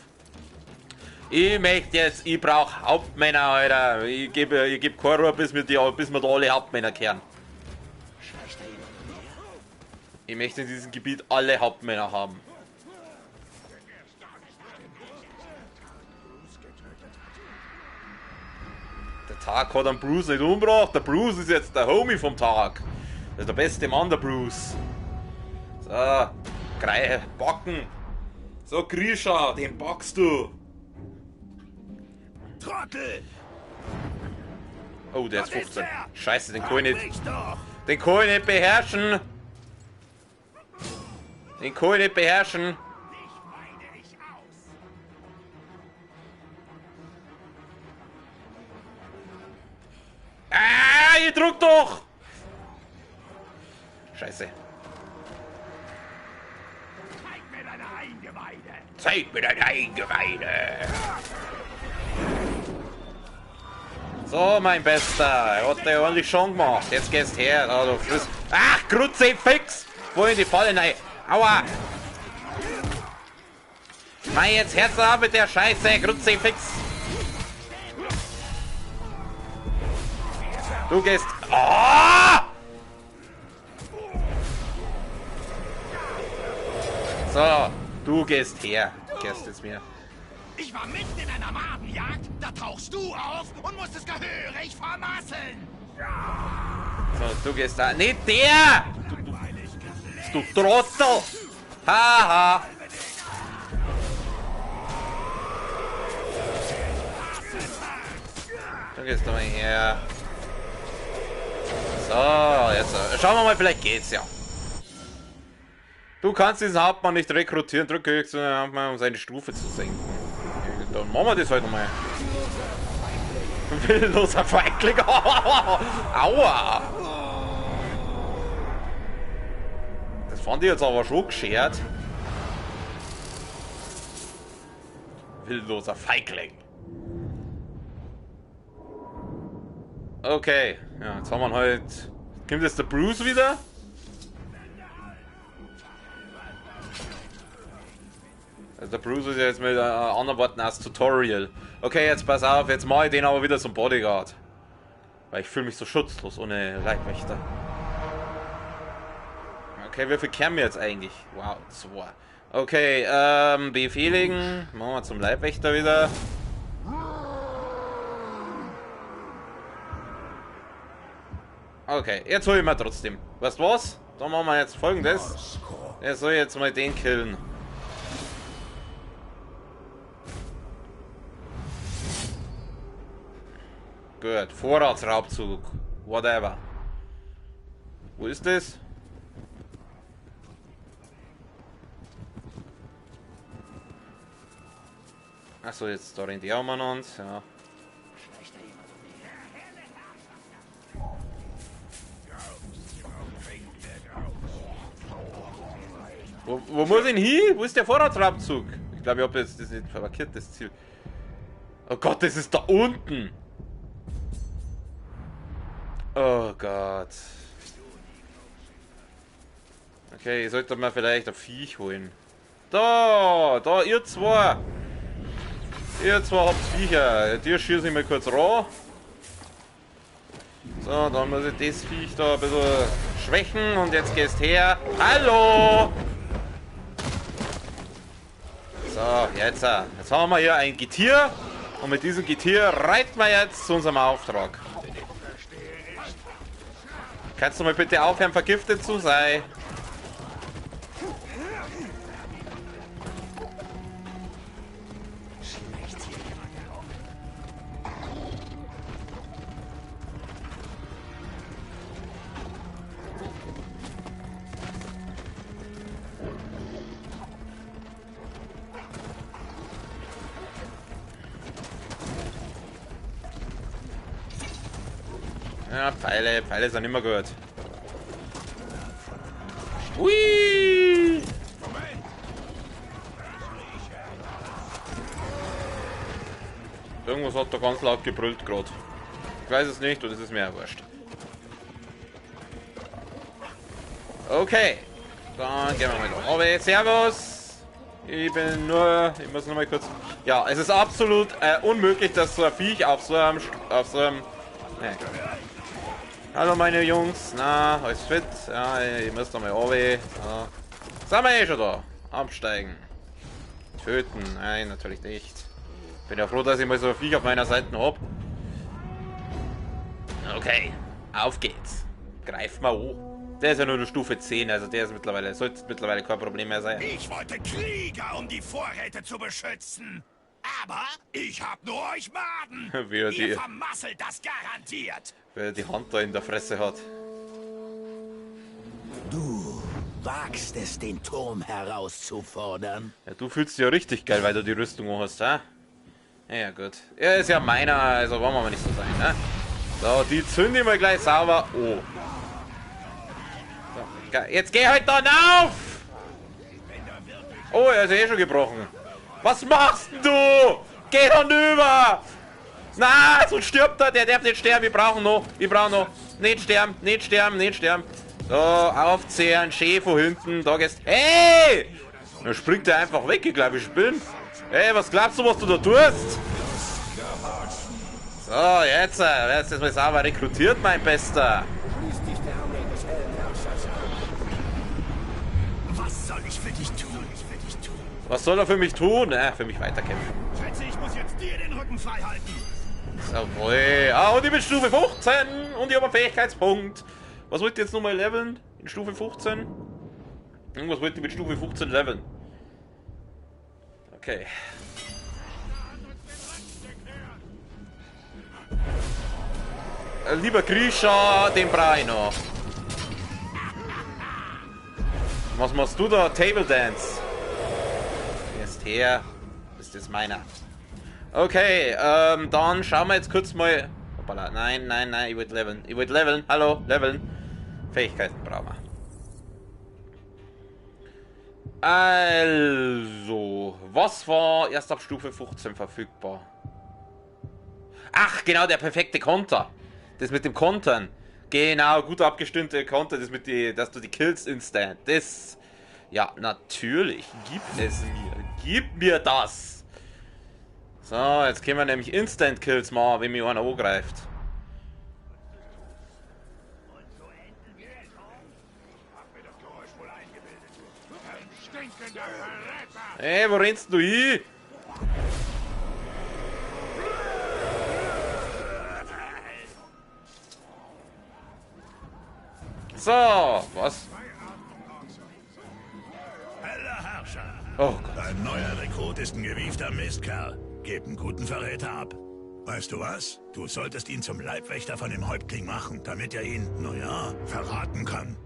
S1: Ich möchte jetzt, ich brauche Hauptmänner, Alter. Ich gebe keine Ruhe, bis wir da alle Hauptmänner kehren. Ich möchte in diesem Gebiet alle Hauptmänner haben. Der Tag hat einen Bruce nicht umgebracht. Der Bruce ist jetzt der Homie vom Tag. Das ist der beste Mann, der Bruce. So, backen. So, Grisha, den backst du.
S8: Trottel!
S1: Oh, der ist 15. Scheiße, den kann ich nicht. Den kann ich nicht beherrschen. Den kann ich nicht beherrschen. Ah, ihr druckt doch! Scheiße.
S8: Zeig mir deine Eingeweide!
S1: Zeig mir deine Eingeweide! So, mein Bester. Er hat der ordentlich schon gemacht. Jetzt gehst her. Oh, du Fluss. Ach, Grütze, fix! Wo in die Falle rein? Aua! Mei, jetzt Herz ab mit der Scheiße. Grütze, fix! Du gehst. Oh! So, du gehst her. Gehst jetzt mir.
S8: Ich war mitten in einer Madenjagd, da tauchst du auf und musst es gehörig vermasseln.
S1: So, du gehst da. Nicht der! Du Trottel! Haha! Du gehst da mal her. So, jetzt schauen wir mal, vielleicht geht's ja. Du kannst diesen Hauptmann nicht rekrutieren, drücke Höchst, um seine Stufe zu senken. Dann machen wir das halt nochmal. Willloser Feigling. Aua. Das fand ich jetzt aber schon geschert. Willloser Feigling. Okay, ja, jetzt haben wir halt... Kommt jetzt der Bruce wieder? Also der Bruce ist ja jetzt mit anderen Worten als Tutorial. Okay, jetzt pass auf, jetzt mache ich den aber wieder zum Bodyguard. Weil ich fühle mich so schutzlos ohne Leibwächter. Okay, wie viel kennen wir jetzt eigentlich? Wow, 2. Okay, befehligen. Machen wir zum Leibwächter wieder. Okay, jetzt hol ich mal trotzdem. Weißt du was? Da machen wir jetzt Folgendes. Er soll jetzt mal den killen. Gut, Vorratsraubzug. Whatever. Wo ist das? Achso, jetzt da rennt die auch mal an. Ja. Wo muss ich hin? Wo ist der Vorratsraubzug? Ich glaube, ich habe jetzt das nicht vermarkiert, das Ziel. Oh Gott, das ist da unten. Oh Gott. Okay, ich sollte mal vielleicht ein Viech holen. Da, ihr zwei. Ihr zwei habt Viecher. Dir schieße ich mal kurz ran. So, dann muss ich das Viech da ein bisschen schwächen und jetzt gehst her. Hallo! So, jetzt haben wir hier ein Getier und mit diesem Getier reiten wir jetzt zu unserem Auftrag. Kannst du mal bitte aufhören, vergiftet zu sein? Ja, Pfeile sind immer gut. Hui! Irgendwas hat da ganz laut gebrüllt gerade. Ich weiß es nicht und es ist mir ja wurscht. Okay. Dann gehen wir mal da. Aber servus! Ich muss noch mal kurz... Ja, es ist absolut unmöglich, dass so ein Viech auf so einem... Nee. Hallo meine Jungs, na, alles fit? Ja, ich muss noch mal runter. Ja. Sind wir eh schon da? Absteigen. Töten? Nein, natürlich nicht. Bin ja froh, dass ich mal so ein Viech auf meiner Seite hab. Okay, auf geht's. Greif mal an. Der ist ja nur eine Stufe 10, also der ist sollte mittlerweile kein Problem mehr sein.
S5: Ich wollte Krieger, um die Vorräte zu beschützen. Aber ich hab nur euch Maden. Ihr vermasselt das garantiert.
S1: Wer die Hand da in der Fresse hat.
S8: Du wagst es, den Turm herauszufordern?
S1: Ja, du fühlst dich ja richtig geil, weil du die Rüstung hast, ha? Ja, gut. Er ist ja meiner, also wollen wir mal nicht so sein, ne? So, die zünden wir gleich sauber. Oh. So, jetzt geh halt dann auf! Oh, er ist eh schon gebrochen. Was machst du? Geh dann über! Na, so stirbt er, der darf nicht sterben, wir brauchen noch. Nicht sterben, nicht sterben, nicht sterben. So, aufzehren, Schäfer hinten, da gehst. Hey! Dann springt er einfach weg, ich glaube, ich bin. Hey, was glaubst du, was du da tust? So, jetzt wirst du mal sauber rekrutiert, mein Bester.
S5: Was soll ich für dich tun?
S1: Was soll er für mich tun? Für mich weiterkämpfen.
S5: Schätze, ich muss jetzt dir den Rücken frei halten.
S1: Jawohl. Ah, und ich bin Stufe 15 und ich habe einen Fähigkeitspunkt. Was wollt ihr jetzt nochmal leveln? In Stufe 15? Irgendwas wollt ihr mit Stufe 15 leveln? Okay. Lieber Grisha, den brauche ich noch. Was machst du da? Table Dance. Her, ist das meiner. Okay, dann schauen wir jetzt kurz mal... Hoppala, nein, nein, nein, ich wollte leveln. Ich wollte leveln. Hallo, leveln. Fähigkeiten brauchen wir. Also, was war erst ab Stufe 15 verfügbar? Ach, genau, der perfekte Konter. Das mit dem Kontern. Genau, gut abgestimmte Konter, das mit die, dass du die Kills instant. Das, ja, natürlich. Gib es mir. Gib mir das. So, jetzt können wir nämlich Instant Kills machen, wenn mir einer angreift. Hey, wo rennst du hin? So, was?
S7: Heller Herrscher.
S1: Oh Gott.
S7: Dein neuer Rekrut ist ein gewiefter Mistkerl. Gib einen guten Verräter ab. Weißt du was? Du solltest ihn zum Leibwächter von dem Häuptling machen, damit er ihn, naja, verraten kann.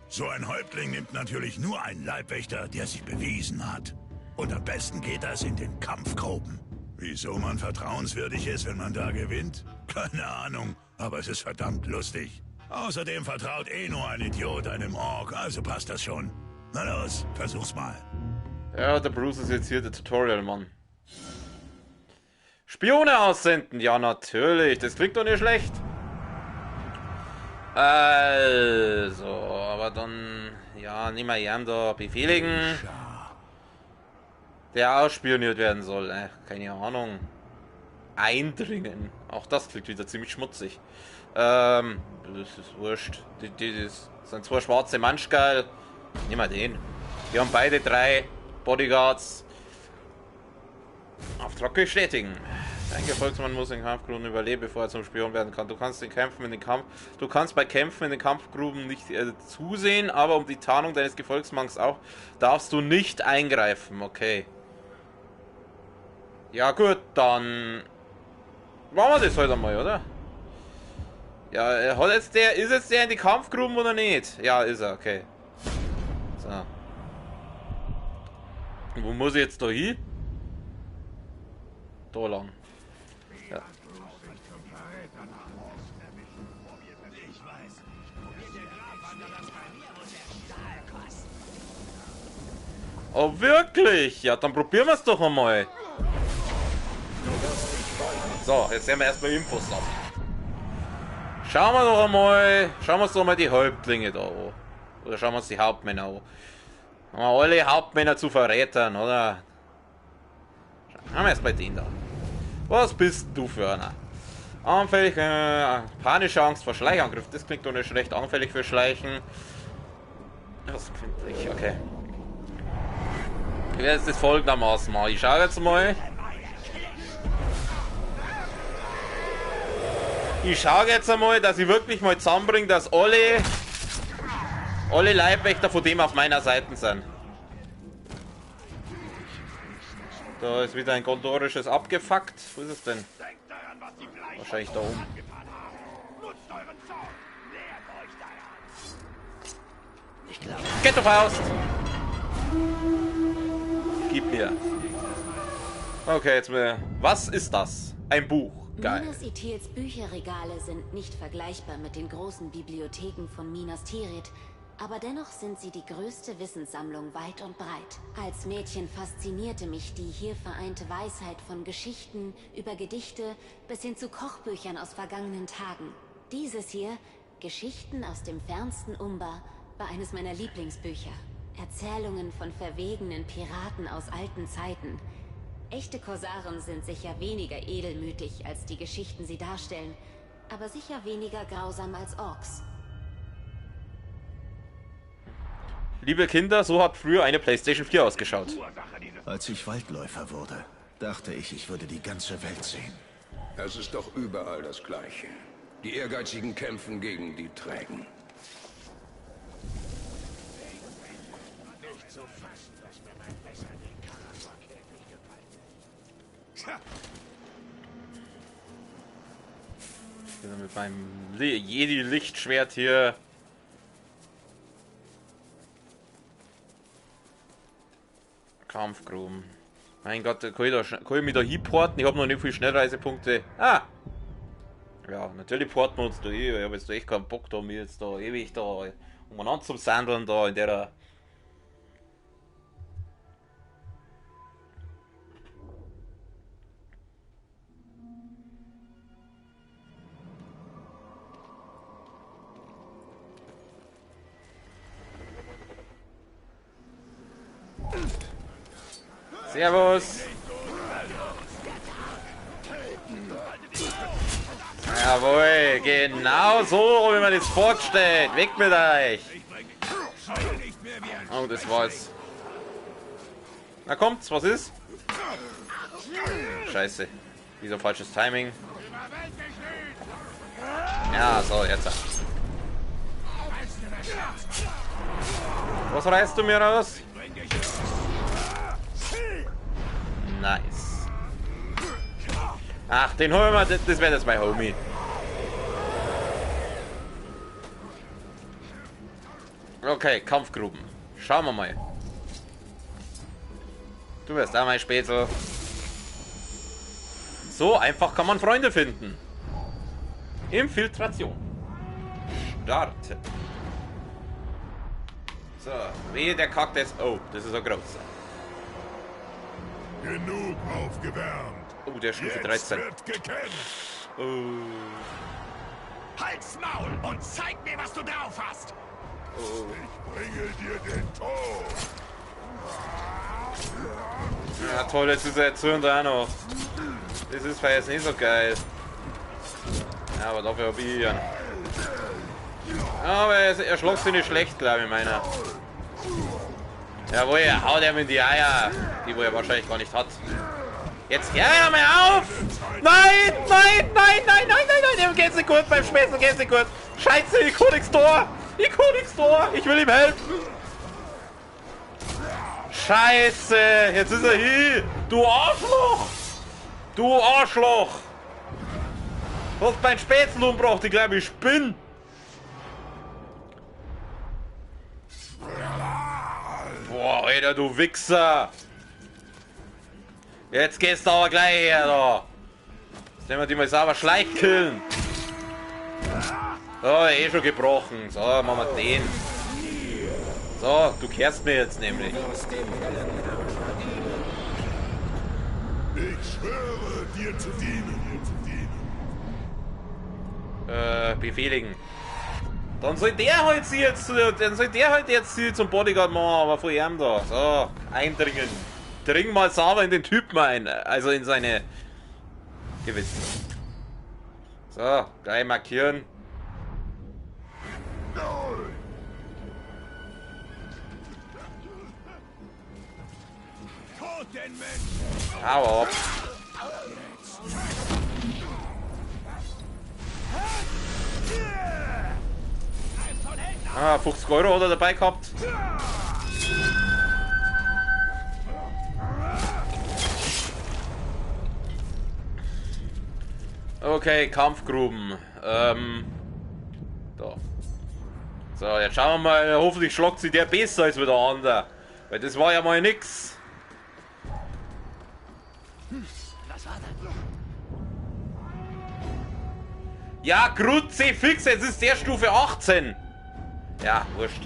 S7: So ein Häuptling nimmt natürlich nur einen Leibwächter, der sich bewiesen hat. Und am besten geht das in den Kampfgruppen. Wieso man vertrauenswürdig ist, wenn man da gewinnt? Keine Ahnung, aber es ist verdammt lustig. Außerdem vertraut eh nur ein Idiot einem Ork, also passt das schon. Na los, versuch's mal.
S1: Ja, der Bruce ist jetzt hier der Tutorial-Mann. Spione aussenden, ja natürlich, das klingt doch nicht schlecht. Also, aber dann, ja, nicht mehr jemand da befehligen, der ausspioniert werden soll, keine Ahnung. Eindringen, auch das klingt wieder ziemlich schmutzig. Das ist wurscht, das sind zwei schwarze Manschgal, nimm mal den. Wir haben beide 3 Bodyguards. Auftrag bestätigen. Ein Gefolgsmann muss in Kampfgruben überleben, bevor er zum Spion werden kann. Du kannst bei Kämpfen in den Kampfgruben nicht zusehen, aber um die Tarnung deines Gefolgsmanns auch darfst du nicht eingreifen. Okay. Ja gut, dann machen wir das heute mal, oder? Ja, ist jetzt der in die Kampfgruben oder nicht? Ja, ist er, okay. So. Wo muss ich jetzt da hin? Da lang. Ja. Oh, wirklich? Ja, dann probieren wir es doch einmal. So, jetzt sehen wir erstmal Infos ab. Schauen wir doch einmal. Schauen wir uns doch mal die Häuptlinge da an. Oder schauen wir uns die Hauptmänner an. Haben wir alle Hauptmänner zu Verrätern, oder? Haben wir erst bei denen da. Was bist du für einer? Anfällig, panische Angst vor Schleichangriff. Das klingt doch nicht schlecht. Anfällig für Schleichen. Das finde ich, okay. Ich werde jetzt das folgendermaßen machen. Ich schaue jetzt mal. Ich schaue jetzt einmal, dass ich wirklich mal zusammenbringe, dass alle Leibwächter von dem auf meiner Seite sind. Da ist wieder ein gondorisches abgefuckt. Wo ist es denn? Wahrscheinlich da oben. Ghetto-Faust! Gib mir. Okay, jetzt mal. Was ist das? Ein Buch. Geil.
S9: Minas Ithils Bücherregale sind nicht vergleichbar mit den großen Bibliotheken von Minas Tirith, aber dennoch sind sie die größte Wissenssammlung weit und breit. Als Mädchen faszinierte mich die hier vereinte Weisheit von Geschichten über Gedichte bis hin zu Kochbüchern aus vergangenen Tagen. Dieses hier, Geschichten aus dem fernsten Umbar, war eines meiner Lieblingsbücher. Erzählungen von verwegenen Piraten aus alten Zeiten. Echte Korsaren sind sicher weniger edelmütig, als die Geschichten sie darstellen, aber sicher weniger grausam als Orks.
S1: Liebe Kinder, so hat früher eine PlayStation 4 ausgeschaut.
S3: Als ich Waldläufer wurde, dachte ich, ich würde die ganze Welt sehen.
S4: Es ist doch überall das Gleiche. Die Ehrgeizigen kämpfen gegen die Trägen.
S1: Mit meinem Jedi-Lichtschwert hier. Kampfgruben. Mein Gott, kann ich mich da hinporten? Ich habe noch nicht viele Schnellreisepunkte. Ah! Ja, natürlich porten wir uns da hin. Ich habe jetzt echt keinen Bock da, mir jetzt da ewig da umeinander zu sandeln da in der... Servus! Jawohl, genau so, wie man das vorgestellt. Weg mit euch! Oh, das war's. Na kommt's, was ist? Scheiße. Wieso falsches Timing? Ja, so, jetzt. Was reißt du mir raus? Nice. Ach, den holen wir, das wäre jetzt mein Homie. Okay, Kampfgruben. Schauen wir mal. Du wirst auch mein Spätzl. So einfach kann man Freunde finden. Infiltration. Starten. So, wehe der kackt jetzt. Oh, das ist ein großer.
S7: Genug aufgewärmt.
S1: Oh, der Stufe 13.
S7: Wird gekämpft.
S1: Oh.
S5: Halt's Maul und zeig mir, was du drauf hast!
S1: Oh.
S7: Ich bringe dir den Tod.
S1: Ja toll, jetzt ist er jetzt und auch noch. Das ist vielleicht jetzt nicht so geil. Ja, aber dafür habe ich ihn. Aber er schlägt sich nicht schlecht, glaube ich, meiner. Jawohl, haut er mir in die Eier, die wo er wahrscheinlich gar nicht hat. Jetzt hör ja mal auf! Nein, nein, nein, nein, nein, nein, nein, dem geht's nicht gut, beim Spätzl geht's nicht gut. Scheiße, ich kann nichts da! Ich kann nichts da! Ich will ihm helfen! Scheiße, jetzt ist er hier! Du Arschloch! Du Arschloch! Du hast mein Spätzl umgebracht, ich glaube, ich spinn! Boah, Alter, du Wichser! Jetzt gehst du aber gleich her, da! Jetzt nehmen wir die mal sauber schleichkillen! So, eh schon gebrochen. So, machen wir den. So, du kehrst mir jetzt nämlich.
S7: Ich schwöre, dir zu dienen.
S1: Befehligen. Dann soll der halt sie jetzt, zum Bodyguard machen, aber vor ihm da. So, eindringen. Dring mal sauber in den Typen ein, also in seine Gewissen. So, gleich markieren. Hau ab. Ah, 50 Euro hat er dabei gehabt. Okay, Kampfgruben. Da. So, jetzt schauen wir mal. Hoffentlich schlagt sie der besser als wieder andere. Weil das war ja mal nix. Ja, Kruzifix, jetzt ist der Stufe 18. Ja, wurscht.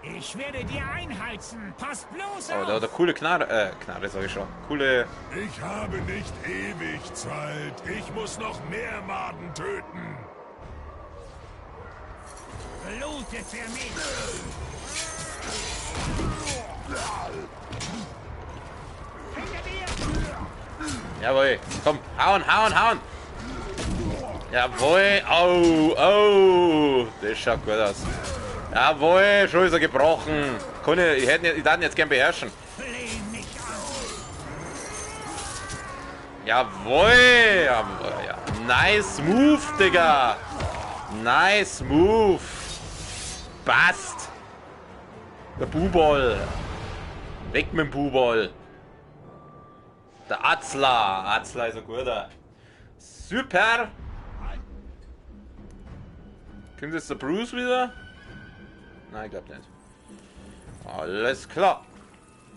S5: Ich werde dir einheizen. Pass bloß auf.
S1: Oh, da hat er coole Knarre, sag ich schon. Coole...
S7: Ich habe nicht ewig Zeit. Ich muss noch mehr Maden töten.
S5: Blute für mich.
S1: Jawohl, komm, hauen, hauen, hauen! Jawohl, au, au! Das schaut gut aus. Jawohl, schon ist er gebrochen. Ich darf ihn jetzt gern beherrschen. Jawohl, jawohl, ja. Nice move, Digga! Nice move! Passt! Der Bubol! Weg mit dem Bubol! Der Atzler! Atzler ist ein guter! Super! Kommt jetzt der Bruce wieder? Nein, ich glaube nicht. Alles klar.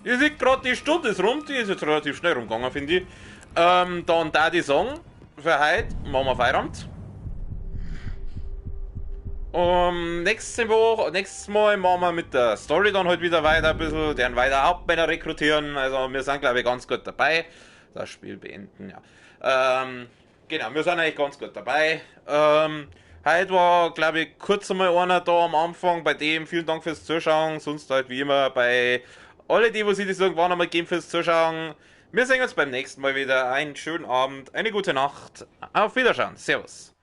S1: Ihr seht gerade, die Stunde ist rum, die ist jetzt relativ schnell rumgegangen, finde ich. Dann da die Song für heute machen wir Feierabend. Nächstes Mal machen wir mit der Story dann halt wieder weiter ein bisschen, deren weiter Hauptmänner rekrutieren. Also wir sind glaube ich ganz gut dabei. Das Spiel beenden, ja. Genau, wir sind eigentlich ganz gut dabei. Heute war glaube ich kurz einmal einer da am Anfang, bei dem vielen Dank fürs Zuschauen. Sonst halt wie immer bei alle die, wo sie das irgendwann einmal geben fürs Zuschauen. Wir sehen uns beim nächsten Mal wieder. Einen schönen Abend, eine gute Nacht. Auf Wiedersehen. Servus.